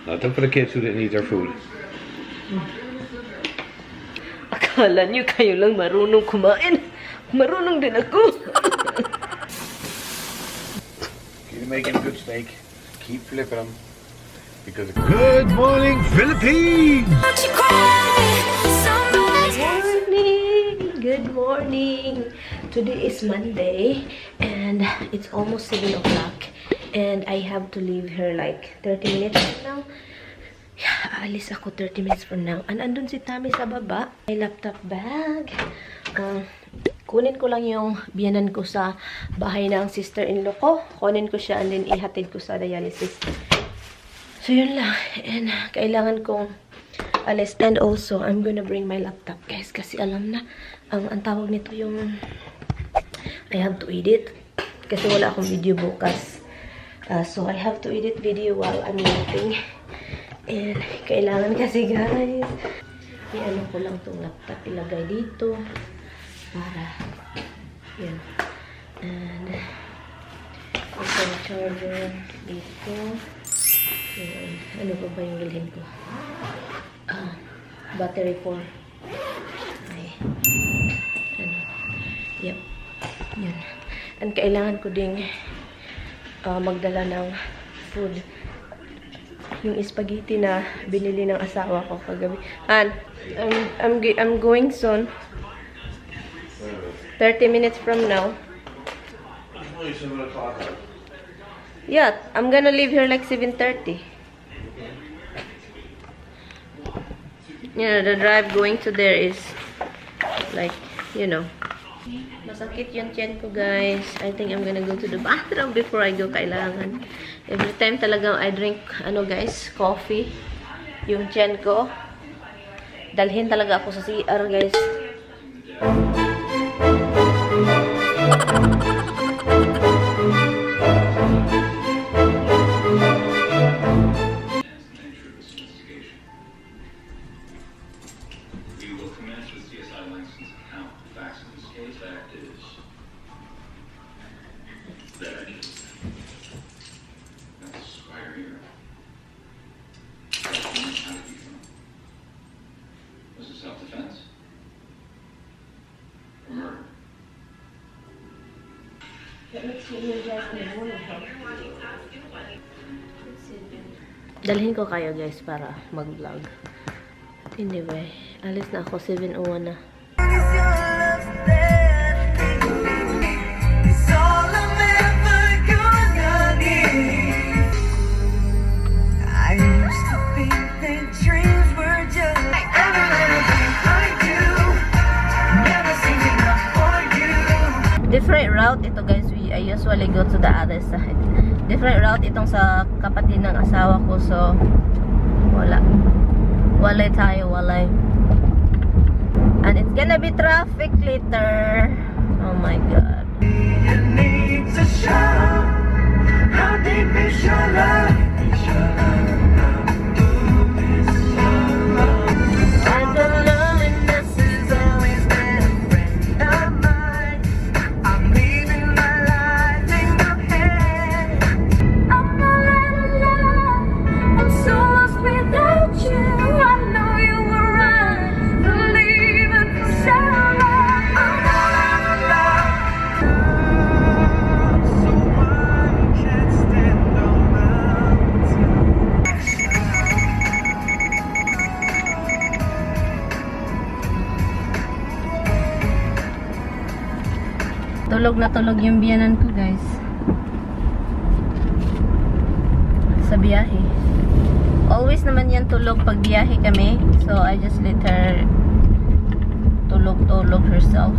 Nothing for the kids who didn't eat their food. Akala niyo kayo lang marunong kumain. Marunong din ako. Keep making a good steak. Keep flipping them. Because good morning, Philippines! Good morning! Today is Monday and it's almost 7 o'clock and I have to leave here like 30 minutes from now. Yeah, aalis ako 30 minutes from now. Andun si Tami sa baba. My laptop bag. Kunin ko lang yung biyanan ko sa bahay ng sister-in-law ko. Kunin ko siya and then ihatid ko sa dialysis. So, yun lang. And kailangan kong alis. And also, I'm gonna bring my laptop, guys. Kasi alam na, ang tawag nito yung I have to edit. Kasi wala akong video bukas. So, I have to edit video while I'm waiting. And kailangan kasi, guys. I-ano ko lang itong laptop. Ilagay dito. Para, yun. And, itong charger dito. Yun. Ano ba yung bilhin ko? Battery 4. Ay. Ano? Yep. Yun. And kailangan ko ding magdala ng food. Yung spaghetti na binili ng asawa ko kagabi. And I'm going soon. 30 minutes from now. Yeah, I'm gonna leave here like 7:30. Yeah, the drive going to there is like, you know. Masakit yung tiyan ko, guys. I think I'm gonna go to the bathroom before I go. Kailangan. Every time talagang I drink, ano guys, coffee. Yung tiyan ko. Dalhin talaga ako sa CR, guys. Dalhin ko kayo, guys, para mag-vlog. Anyway, alis na ako. 7:01 na. Different route ito, guys. I usually go to the other side. Different route itong sa kapatid ng asawa ko. So, walay tayo, walay. And it's gonna be traffic later. Oh my God. You need to show how deep is your love. Tulog na tulog yung biyanan ko, guys. Sa biyahe. Always naman yan tulog pag biyahe kami. So, I just let her tulog herself.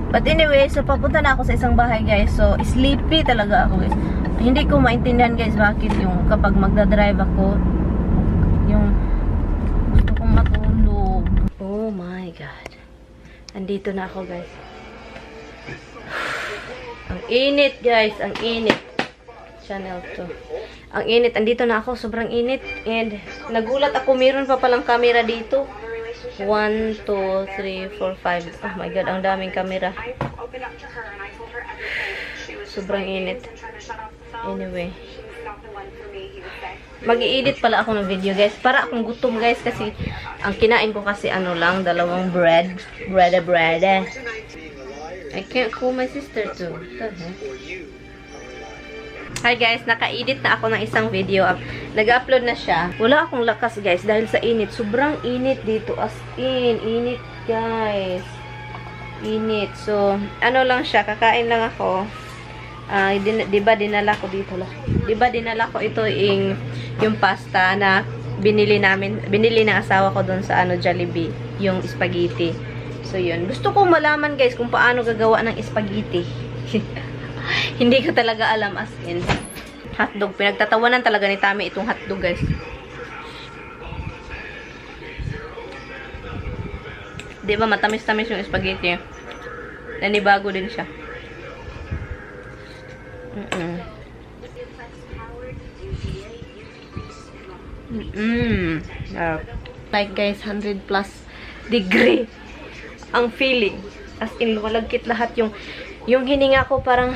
But anyway, so papunta na ako sa isang bahay, guys. So, sleepy talaga ako, guys. Hindi ko maintindihan, guys, bakit yung kapag magdadrive ako, yung gusto kong matulog. Oh my God. Andito na ako, guys. Ang init, guys. Ang init. Channel 2. Ang init. Andito na ako. Sobrang init. And nagulat ako. Meron pa palang camera dito. 1, 2, 3, 4, 5. Oh my God. Ang daming camera. Sobrang init. Anyway. Mag-i-edit pala ako ng video, guys. Para akong gutom, guys, kasi ang kinain ko kasi ano lang, dalawang bread. Bread. I can't call my sister too. Hi guys, naka-edit na ako ng isang video. Nag-upload na siya. Wala akong lakas, guys, dahil sa init. Sobrang init dito. As in, init, guys. Init. So, ano lang siya, kakain lang ako. Diba dinala ko dito lang. Diba dinala ko ito yung pasta na binili ng asawa ko doon sa Jollibee, yung spaghetti. So yun, gusto ko malaman, guys, kung paano gagawa ng spaghetti. Hindi ko talaga alam, as in. Hotdog, pinagtatawanan talaga ni Tami itong hotdog, guys. Diba matamis-tamis yung spaghetti. Nanibago din siya. Like, guys, 100 plus degree ang feeling. As in, lumalagkit lahat yung hininga ko, parang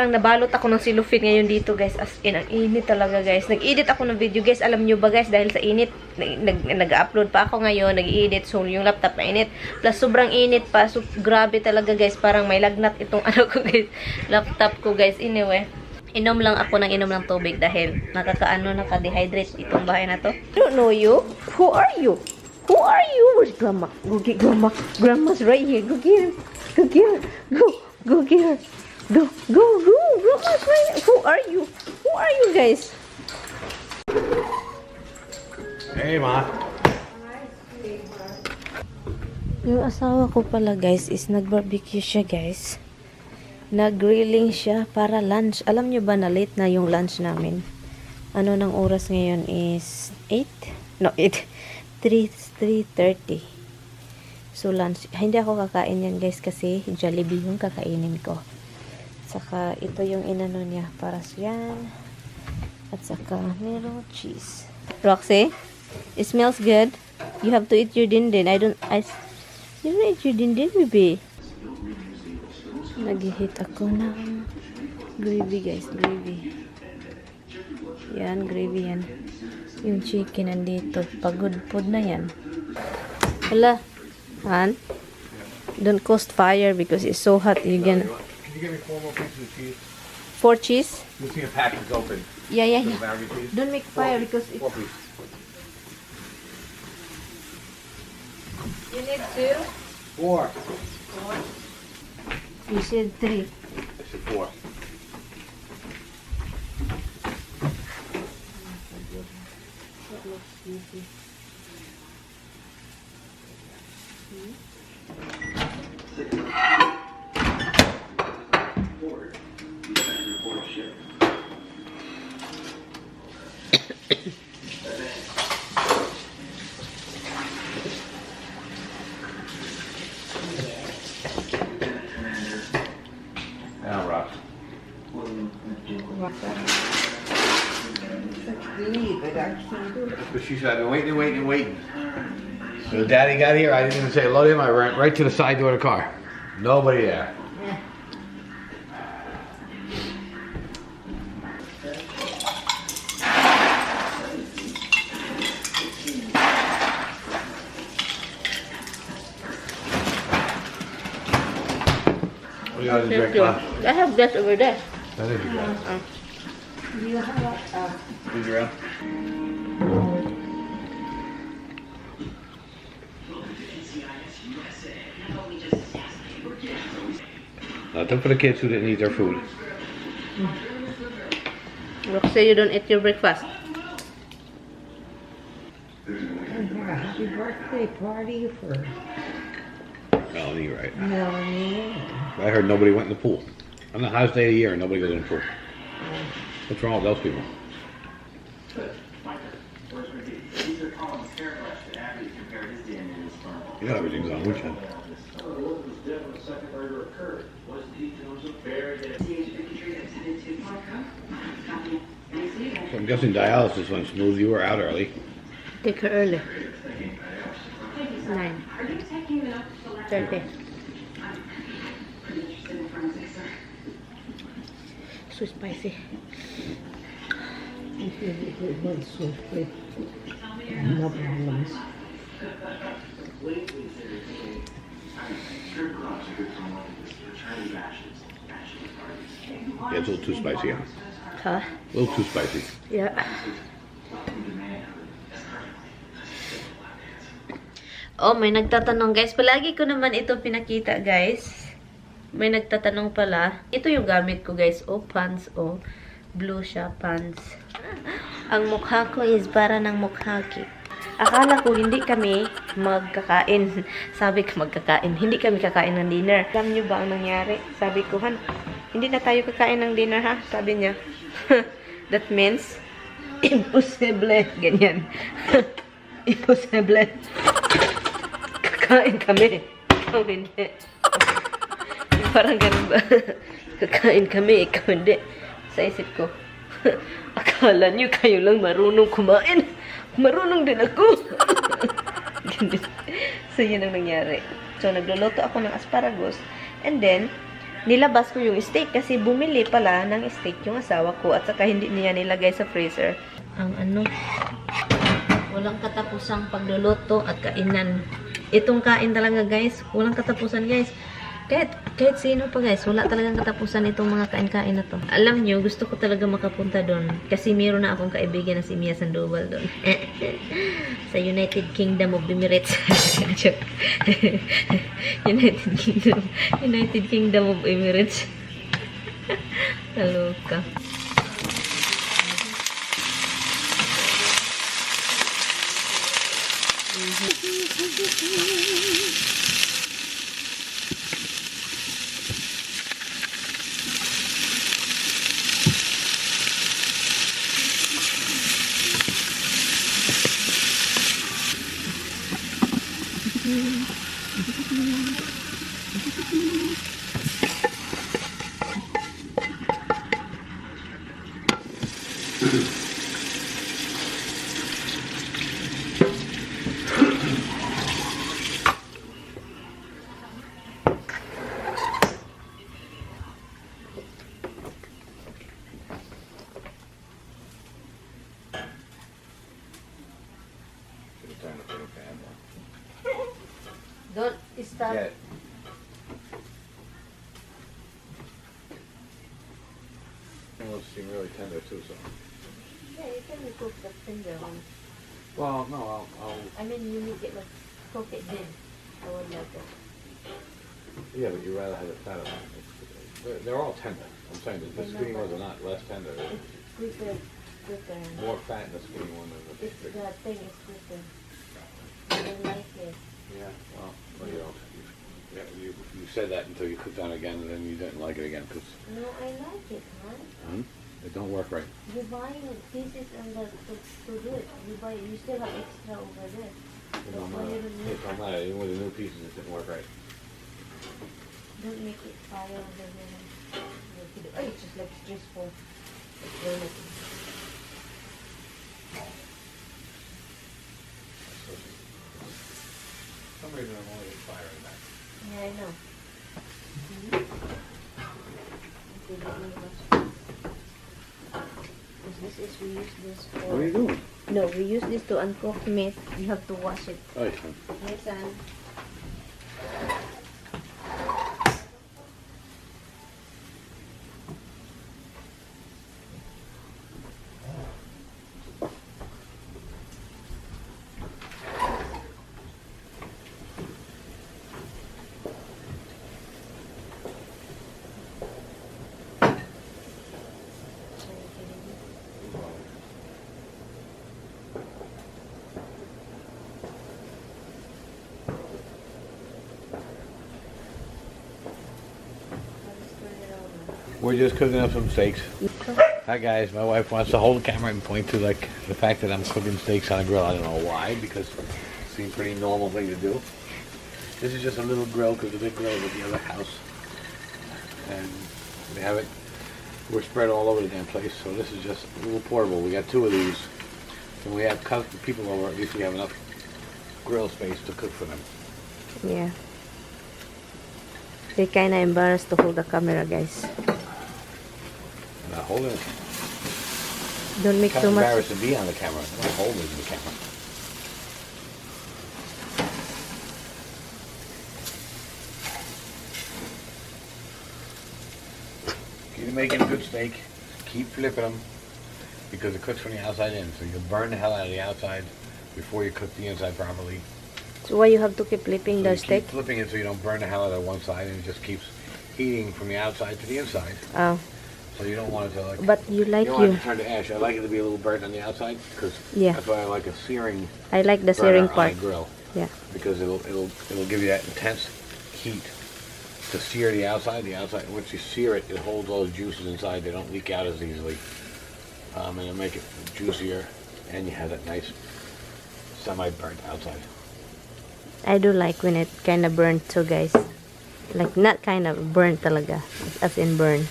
nabalot ako ng silufit ngayon dito, guys. As in, ang init talaga, guys. Nag-edit ako ng video, guys. Alam nyo ba, guys, dahil sa init, nag-upload pa ako ngayon, nag-edit. So, yung laptop na init. Plus, sobrang init pa. So, grabe talaga, guys. Parang may lagnat itong ko, guys. Laptop ko, guys. Anyway, inom lang ako ng tubig dahil naka-dehydrate itong bahay na to. I don't know you. Who are you? Who are you? Where's Grandma? Go get Grandma. Grandma's right here. Go get her. Go get her. Go get her. Go. Grandma's right here. Who are you? Who are you, guys? Hey, Ma. Yung asawa ko pala, guys, is nag-barbecue siya, guys. Nag-grilling siya para lunch. Alam nyo ba na late na yung lunch namin? Ano ng oras ngayon is 8? No, 8. 3:30. So, lunch. Hindi ako kakain yan, guys, kasi Jollibee yung kakainin ko. Saka, ito yung inano niya. Para yan. At saka, meron cheese. Roxy, it smells good. You have to eat your dindin. You don't eat your dindin, baby. Nag-hit ako ng gravy, guys. Gravy. Yan, gravy yan. Yung chicken nandito. Pagod food na yan. Hala. Han? Don't cost fire because it's so hot. Can you get me 4 more pieces of cheese? 4 cheese? You see a package open. Yeah. American cheese? Don't make fire because it's... 4 pieces. You need 2? 4. You said 3. I said 4. That looks easy. Now, Rob. But she said, I've been waiting. So Daddy got here, I didn't even say hello to him, I ran right to the side door of the car. Nobody there. Yeah. What do you got to drink, Ma? I have that over there. That is your glass. Do you have Is your own? Nothing for the kids who didn't eat their food. Roxy, you don't eat your breakfast. Happy birthday party for Melanie, right? Melanie. I heard nobody went in the pool. On the hottest day of the year, nobody goes in the pool. What's wrong with those people? You know everything's on weekend. So I'm guessing dialysis went smooth. You were out early. Take her early. 9:30. so spicy. If it was so quick, no problems. Yeah, it's a little too spicy, huh? Huh? A little too spicy. Yeah. Oh, may nagtatanong guys. Palagi ko naman ito pinakita guys. May nagtatanong pala. Ito yung gamit ko guys. Oh, pants. Oh, blue siya, pants. Ang mukha ko is para ng mukha ki. Akala ko hindi kami magkakain. Sabi ko magkakain. Hindi kami kakain ng dinner. Alam nyo ba ang nangyari? Sabi ko, Han, hindi na tayo kakain ng dinner ha? Sabi niya. That means, imposible. Ganyan. Imposible. Kakain kami. Ikaw hindi. Parang ganun ba? Kakain kami, ikaw hindi. Sa isip ko, akala nyo kayo lang marunong kumain. Marunong din ako. So, yun ang nangyari. So, nagluluto ako ng asparagus. And then, nilabas ko yung steak kasi bumili pala ng steak yung asawa ko at saka hindi niya nilagay sa freezer. Ang walang katapusang pagluluto at kainan. Itong kain talaga guys, walang katapusan guys. Kahit sino pa guys, wala talagang katapusan itong mga kain-kain na to. Alam nyo, gusto ko talaga makapunta doon. Kasi meron na akong kaibigan na si Mia Sandoval doon. Sa United Kingdom of Emirates. United Kingdom of Emirates. Taloka. Don't start. Yeah. Well, it's really tender too, so. Yeah, you can cook the tender one. Well, no, I'll. I mean, you need to like cook it then. I would like it. Yeah, but you'd rather have it fatter. They're all tender. I'm saying that the skinny ones are not less tender. It's quicker. More fat in the skinny one than the It's big. the thing is quicker. I don't like it. Yeah, well, you don't. Yeah, you said that until you cooked on it again, and then you didn't like it again. Cause, No, I like it, huh? it don't work right. You buy pieces and to do it. You still have extra over there. It don't Why matter. you don't It don't matter. Even with the new pieces, it didn't work right. Don't make it fire over there. Oh, it's just like stressful. It's very like Some reason I'm only firing that. yeah, I know. This is we use this for. What are you doing? No, we use this to uncook meat. You have to wash it. Oh, it's fine. Yes, and We're just cooking up some steaks. Hi guys, my wife wants to hold the camera and point to like the fact that I'm cooking steaks on a grill. I don't know why, because it seems a pretty normal thing to do. This is just a little grill because the big grill is at the other house. And we have it, we're spread all over the damn place, so this is just a little portable. We got two of these. When we have people over, at least we have enough grill space to cook for them. yeah. They're kind of embarrassed to hold the camera, guys. No, not holding it. Don't make Kind too of much. embarrassed to be on the camera. I'm not holding the camera. If you're making a good steak, keep flipping them because it cooks from the outside in. So you burn the hell out of the outside before you cook the inside properly. So why you have to keep flipping So the you steak? keep flipping it so you don't burn the hell out of one side, and it just keeps heating from the outside to the inside. Oh, So you don't want it to like. but you like You don't want you. it to turn to ash. I like it to be a little burnt on the outside because Yeah. that's why I like a searing I like the burner searing on part. a grill Yeah. because it'll give you that intense heat to sear the outside. The outside, once you sear it, it holds all the juices inside. They don't leak out as easily, and it'll make it juicier, and you have that nice semi-burnt outside. I do like when it kind of burnt too, guys. Like not kind of burnt talaga, as in burn.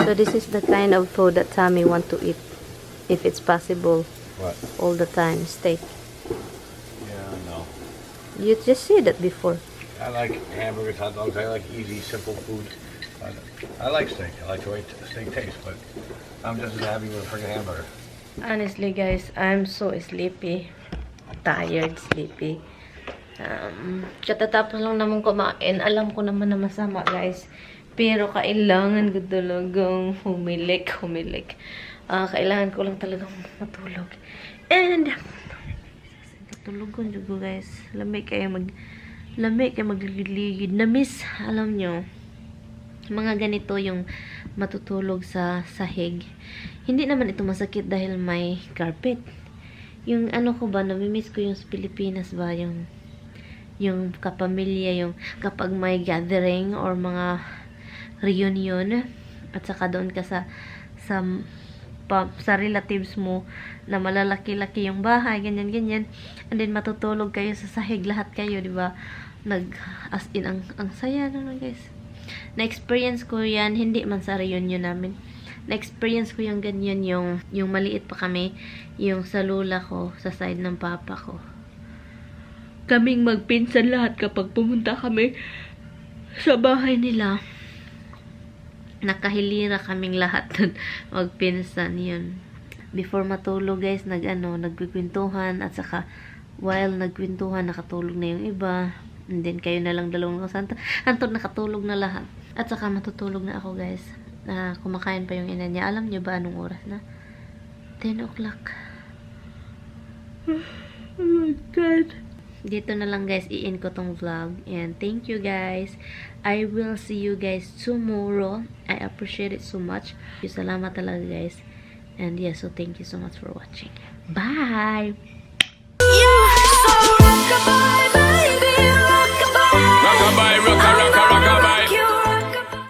So this is the kind of food that Tommy want to eat, if it's possible, What? all the time. Steak. Yeah, I know. You just said that before. I like hamburgers, hot dogs. I like easy, simple food. I like steak. I like the way steak tastes, but I'm just as happy with a freaking hamburger. Honestly, guys, I'm so sleepy. Tired, sleepy. Katatapos lang naman kumain. Alam ko naman na masama, guys. Pero kailangan ko talagang humilik. Kailangan ko lang talagang matulog. And, tulugon juga, guys. Lamig kayo magligid. Na-miss, alam nyo, mga ganito yung matutulog sa sahig. Hindi naman ito masakit dahil may carpet. Yung ano ko ba, namimiss ko yung sa Pilipinas ba, yung kapamilya, yung kapag may gathering or mga reunion, at saka doon ka sa relatives mo na malalaki-laki yung bahay, ganyan, and then matutulog kayo sa sahig, lahat kayo, di ba? As in, ang saya naman, guys. Na-experience ko yan, hindi man sa reunion namin. Na-experience ko yung ganyan, yung maliit pa kami, yung sa lula ko, sa side ng papa ko. Kaming magpinsan lahat kapag pumunta kami sa bahay nila. Nakahilira kaming lahat magpinsan yun. Before matulog, guys, nagkikwentuhan, at saka while nagkwentuhan, nakatulog na yung iba. And then kayo na lang dalawang hantod nakatulog na lahat. At saka matutulog na ako, guys. Kumakain pa yung ina niya. Alam niyo ba anong oras na? 10 o'clock. Oh my God. Dito na lang, guys, i-end ko tong vlog. And thank you, guys. I will see you guys tomorrow. I appreciate it so much. Salamat talaga, guys. And yeah, so thank you so much for watching. Bye!